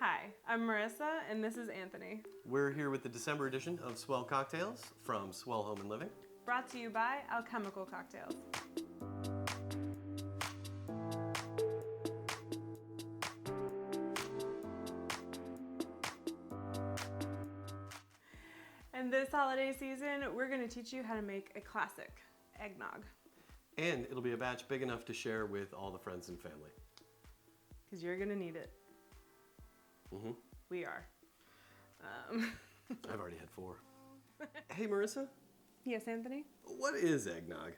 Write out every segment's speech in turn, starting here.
Hi, I'm Marissa, and this is Anthony. We're here with the December edition of Swell Cocktails from Swell Home and Living. Brought to you by Alchemical Cocktails. And this holiday season, we're going to teach you how to make a classic eggnog. And it'll be a batch big enough to share with all the friends and family. Because you're going to need it. Mm-hmm. We are. I've already had 4. Hey, Marissa. Yes, Anthony? What is eggnog?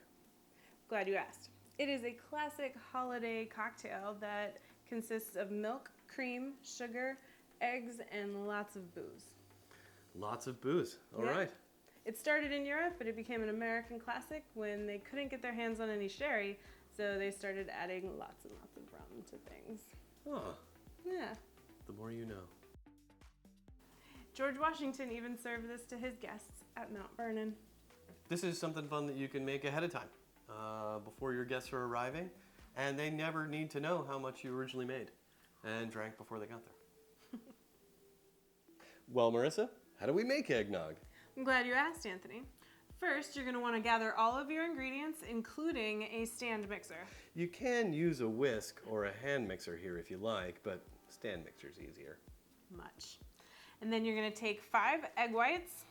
Glad you asked. It is a classic holiday cocktail that consists of milk, cream, sugar, eggs, and lots of booze. Lots of booze. All right. It started in Europe, but it became an American classic when they couldn't get their hands on any sherry, so they started adding lots and lots of rum to things. Oh. Yeah. The more you know. George Washington even served this to his guests at Mount Vernon. This is something fun that you can make ahead of time, before your guests are arriving, and they never need to know how much you originally made and drank before they got there. Well, Marissa, how do we make eggnog? I'm glad you asked, Anthony. First, you're going to want to gather all of your ingredients, including a stand mixer. You can use a whisk or a hand mixer here if you like, but stand mixer's easier. Much. And then you're going to take 5 egg whites,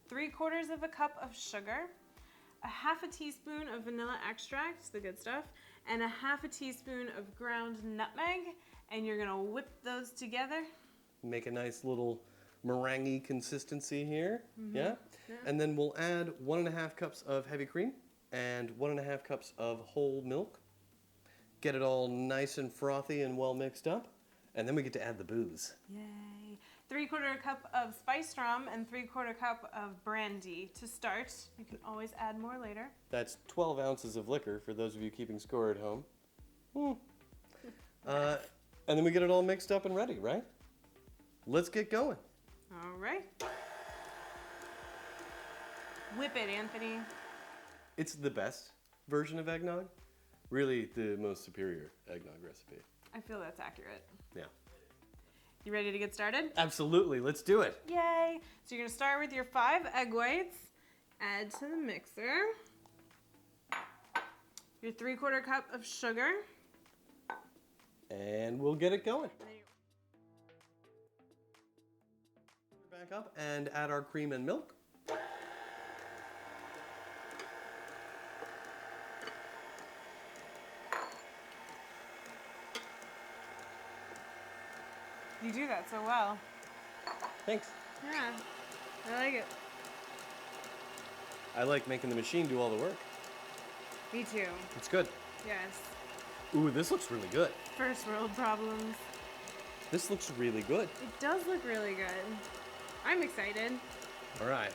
3/4 of a cup of sugar, a 1/2 teaspoon of vanilla extract, the good stuff, and a 1/2 teaspoon of ground nutmeg, and you're going to whip those together. Make a nice little meringue consistency here, yeah? And then we'll add 1.5 cups of heavy cream and 1.5 cups of whole milk. Get it all nice and frothy and well mixed up, and then we get to add the booze. Yay. 3/4 cup of spiced rum and 3/4 cup of brandy to start. You can always add more later. That's 12 ounces of liquor for those of you keeping score at home. And then we get it all mixed up and ready, right? Let's get going. All right. Whip it, Anthony. It's the best version of eggnog. Really the most superior eggnog recipe. I feel that's accurate. Yeah. You ready to get started? Absolutely, let's do it. Yay! So you're gonna start with your 5 egg whites, add to the mixer, your 3/4 cup of sugar, And we'll get it going. Back up and add our cream and milk. You do that so well. Thanks. Yeah, I like it. I like making the machine do all the work. Me too. It's good. Yes. Ooh, this looks really good. First world problems. This looks really good. It does look really good. I'm excited. All right.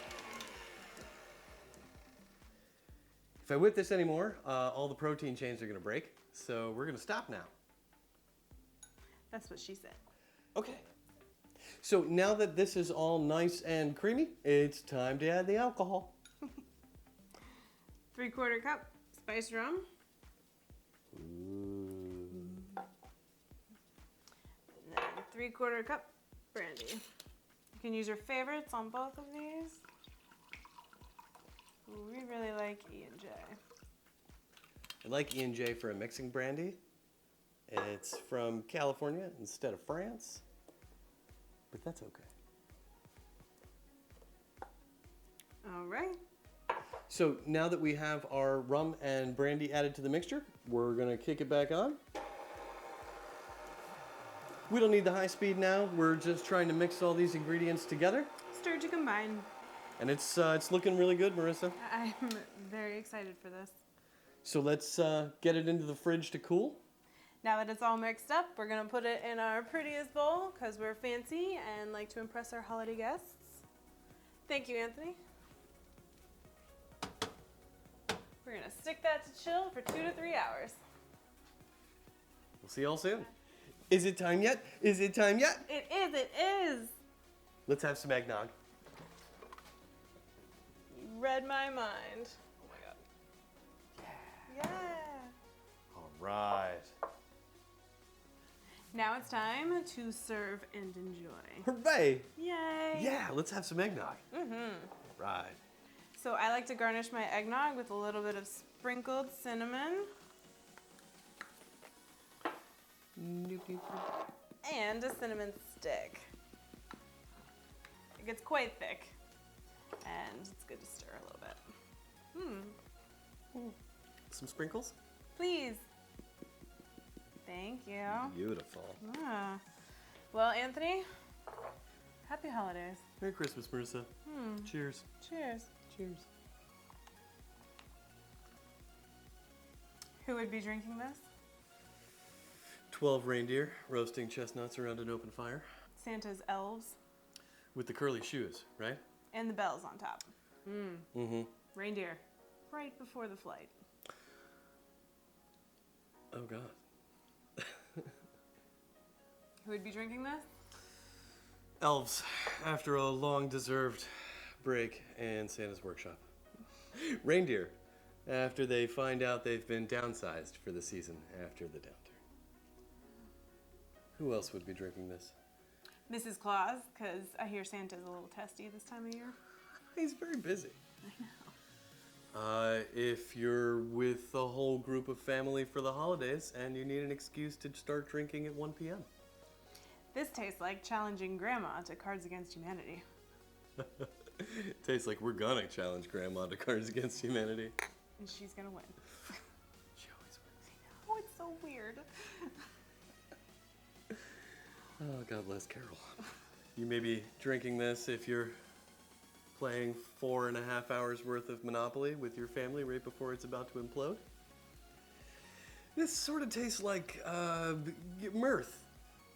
If I whip this anymore, all the protein chains are gonna break. So we're gonna stop now. That's what she said. Okay. So now that this is all nice and creamy, it's time to add the alcohol. 3/4 cup spiced rum. Ooh. And then 3/4 cup brandy. You can use your favorites on both of these. Ooh, we really like E&J. I like E&J for a mixing brandy. It's from California instead of France, but that's okay. All right. So now that we have our rum and brandy added to the mixture, we're gonna kick it back on. We don't need the high speed now. We're just trying to mix all these ingredients together. Stir to combine. And it's looking really good, Marissa. I'm very excited for this. So let's get it into the fridge to cool. Now that it's all mixed up, we're gonna put it in our prettiest bowl because we're fancy and like to impress our holiday guests. Thank you, Anthony. We're gonna stick that to chill for 2 to 3 hours. We'll see y'all soon. Is it time yet? Is it time yet? It is. Let's have some eggnog. You read my mind. Oh my God. Yeah. All right. Now it's time to serve and enjoy. Hooray! Yay! Yeah, let's have some eggnog. Right. So I like to garnish my eggnog with a little bit of sprinkled cinnamon and a cinnamon stick. It gets quite thick, and it's good to stir a little bit. Some sprinkles? Please. Thank you. Beautiful. Ah. Well, Anthony, happy holidays. Merry Christmas, Marissa. Cheers. Cheers. Cheers. Who would be drinking this? 12 reindeer roasting chestnuts around an open fire. Santa's elves With the curly shoes, right? and the bells on top. Mm-hmm. Reindeer, right before the flight. Oh, God. Who would be drinking this? Elves, after a long-deserved break in Santa's workshop. Reindeer, after they find out they've been downsized for the season after the downturn. Who else would be drinking this? Mrs. Claus, because I hear Santa's a little testy this time of year. He's very busy. I know. If you're with a whole group of family for the holidays and you need an excuse to start drinking at 1 p.m. This tastes like challenging Grandma to Cards Against Humanity. Tastes like we're gonna challenge Grandma to Cards Against Humanity. And she's gonna win. She always wins. Oh, it's so weird. Oh, God bless Carol. You may be drinking this if you're playing 4.5 hours worth of Monopoly with your family right before it's about to implode. This sort of tastes like mirth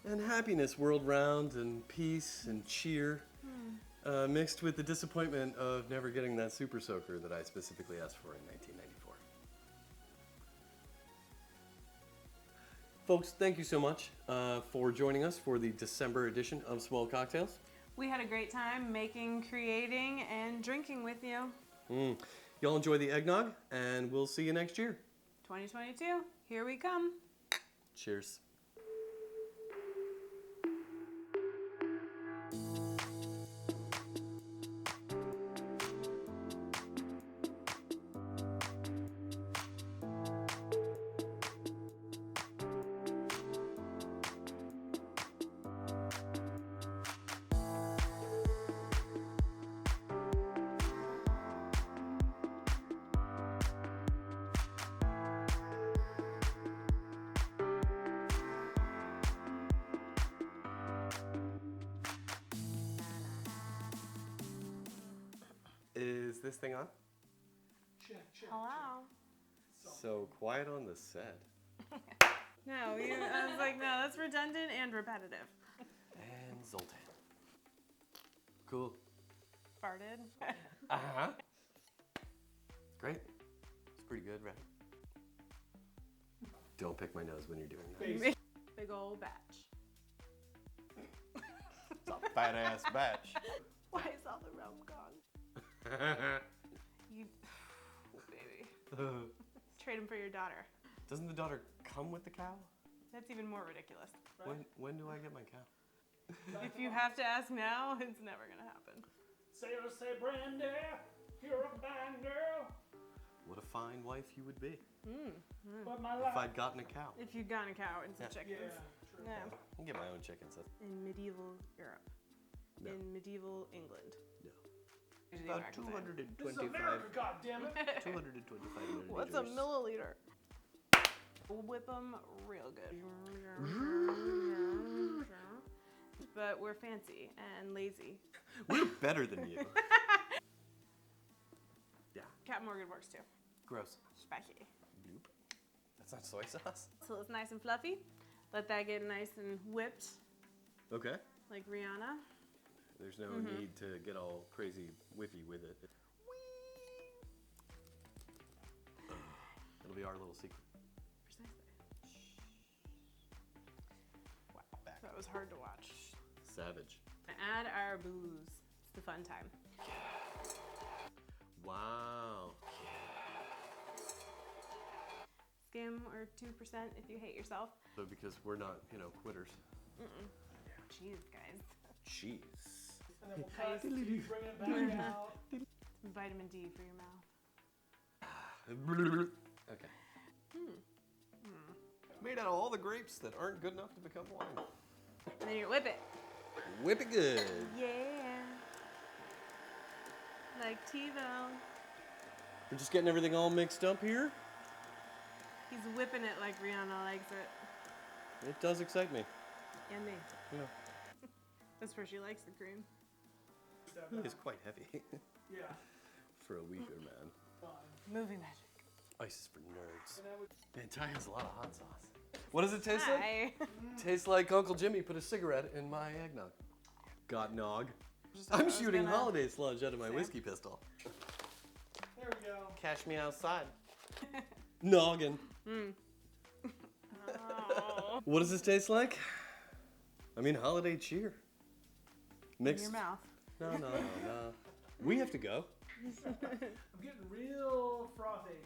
and happiness world round and peace and cheer, mixed with the disappointment of never getting that super soaker that I specifically asked for in 1994. Folks, thank you so much for joining us for the December edition of Swell Cocktails. We had a great time making, creating, and drinking with you. Y'all enjoy the eggnog, and we'll see you next year. 2022, here we come. Cheers. Is this thing on? Hello. So quiet on the set. No, I was like, no, that's redundant and repetitive. And Zoltan. Cool. Farted. Uh-huh. Great. It's pretty good, right? Don't pick my nose when you're doing that. Big old batch. It's a fat ass batch. Why is all the rum gone? You, oh, baby. Trade him for your daughter. Doesn't the daughter come with the cow? That's even more ridiculous. When do I get my cow? If you have to ask now, it's never gonna happen. Say Brandy, you're a fine girl. What a fine wife you would be But my if life. I'd gotten a cow. If you'd gotten a cow and some Yeah. chickens. Yeah, true. Yeah. I can get my own chickens. In medieval Europe. No. In medieval England. No. Usually About Americans say. This is 225. America, goddammit. 225 milliliters. What's a milliliter? We'll whip them real good. But we're fancy and lazy. We're better than you. Yeah. Captain Morgan works too. Gross. Spiky. Bloop. That's not soy sauce. So it's nice and fluffy. Let that get nice and whipped Okay. like Rihanna. There's no need to get all crazy whiffy with it. It'll be our little secret. Wow, that was hard to watch. Savage. Add our booze. It's the fun time. Wow. Skim or 2% if you hate yourself. So because we're not, you know, quitters. Jeez, guys. Cheese. And then we'll cut, bring it back out. Some vitamin D for your mouth. Okay. Made out of all the grapes that aren't good enough to become wine. And then you whip it. Whip it good. Yeah. Like TiVo. We're just getting everything all mixed up here. He's whipping it like Rihanna likes it. It does excite me. And me. Yeah. That's where she likes the cream. It is quite heavy Yeah. for a weaker man. Fine. Movie magic. Ice is for nerds. And I would Man, Ty has a lot of hot sauce. What does it taste like? Hi. Tastes like Uncle Jimmy put a cigarette in my eggnog. Got nog. Just thought I I'm was shooting gonna- holiday sludge out of my Same. whiskey pistol. there we go. Cash me outside. Noggin. Oh. What does this taste like? I mean, holiday cheer. In Mixed. your mouth. No. We have to go. I'm getting real frothy.